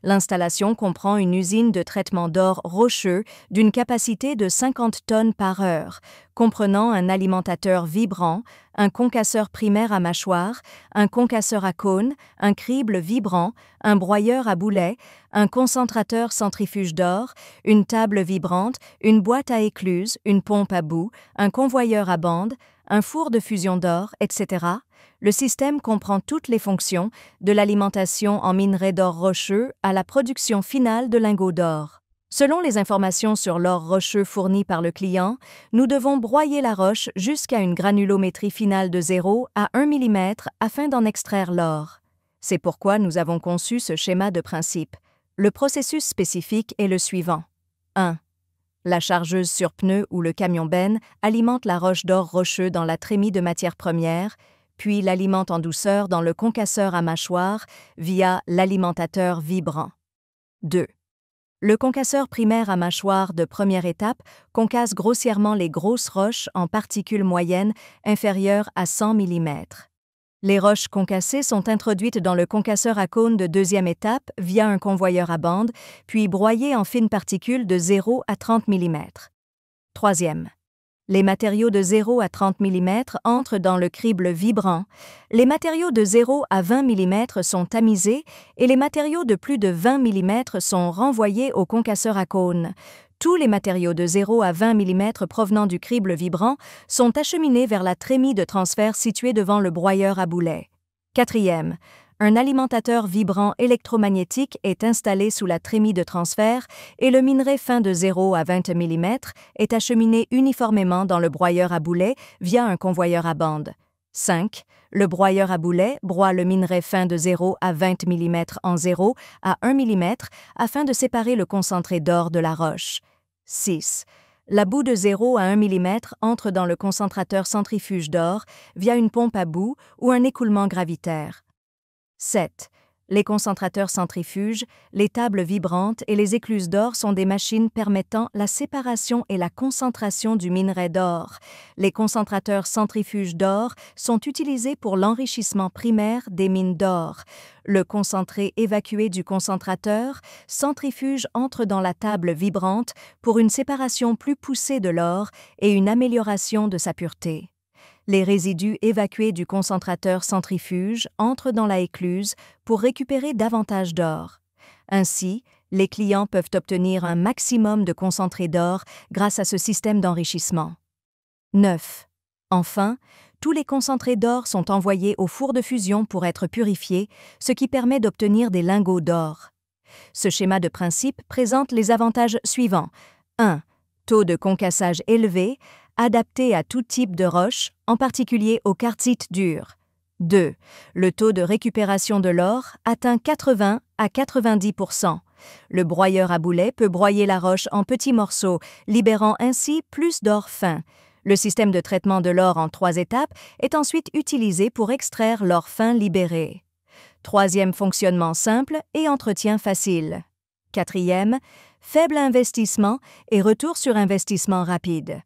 L'installation comprend une usine de traitement d'or rocheux d'une capacité de 50 tonnes par heure, comprenant un alimentateur vibrant, un concasseur primaire à mâchoire, un concasseur à cône, un crible vibrant, un broyeur à boulet, un concentrateur centrifuge d'or, une table vibrante, une boîte à écluse, une pompe à bout, un convoyeur à bande, un four de fusion d'or, etc. Le système comprend toutes les fonctions, de l'alimentation en minerai d'or rocheux à la production finale de lingots d'or. Selon les informations sur l'or rocheux fourni par le client, nous devons broyer la roche jusqu'à une granulométrie finale de 0 à 1 mm afin d'en extraire l'or. C'est pourquoi nous avons conçu ce schéma de principe. Le processus spécifique est le suivant. 1. La chargeuse sur pneu ou le camion-benne alimente la roche d'or rocheux dans la trémie de matière première, puis l'alimente en douceur dans le concasseur à mâchoire via l'alimentateur vibrant. 2. Le concasseur primaire à mâchoire de première étape concasse grossièrement les grosses roches en particules moyennes inférieures à 100 mm. Les roches concassées sont introduites dans le concasseur à cône de deuxième étape via un convoyeur à bande, puis broyées en fines particules de 0 à 30 mm. 3. Les matériaux de 0 à 30 mm entrent dans le crible vibrant. Les matériaux de 0 à 20 mm sont tamisés et les matériaux de plus de 20 mm sont renvoyés au concasseur à cône. Tous les matériaux de 0 à 20 mm provenant du crible vibrant sont acheminés vers la trémie de transfert située devant le broyeur à boulet. 4. Un alimentateur vibrant électromagnétique est installé sous la trémie de transfert et le minerai fin de 0 à 20 mm est acheminé uniformément dans le broyeur à boulet via un convoyeur à bande. 5. Le broyeur à boulet broie le minerai fin de 0 à 20 mm en 0 à 1 mm afin de séparer le concentré d'or de la roche. 6. La boue de 0 à 1 mm entre dans le concentrateur centrifuge d'or via une pompe à bout ou un écoulement gravitaire. 7. Les concentrateurs centrifuges, les tables vibrantes et les écluses d'or sont des machines permettant la séparation et la concentration du minerai d'or. Les concentrateurs centrifuges d'or sont utilisés pour l'enrichissement primaire des mines d'or. Le concentré évacué du concentrateur centrifuge entre dans la table vibrante pour une séparation plus poussée de l'or et une amélioration de sa pureté. Les résidus évacués du concentrateur centrifuge entrent dans la écluse pour récupérer davantage d'or. Ainsi, les clients peuvent obtenir un maximum de concentré d'or grâce à ce système d'enrichissement. 9. Enfin, tous les concentrés d'or sont envoyés au four de fusion pour être purifiés, ce qui permet d'obtenir des lingots d'or. Ce schéma de principe présente les avantages suivants. 1. Taux de concassage élevé, adapté à tout type de roche, en particulier aux quartzites durs. 2. Le taux de récupération de l'or atteint 80 à 90%. Le broyeur à boulet peut broyer la roche en petits morceaux, libérant ainsi plus d'or fin. Le système de traitement de l'or en 3 étapes est ensuite utilisé pour extraire l'or fin libéré. 3. Fonctionnement simple et entretien facile. 4. Faible investissement et retour sur investissement rapide.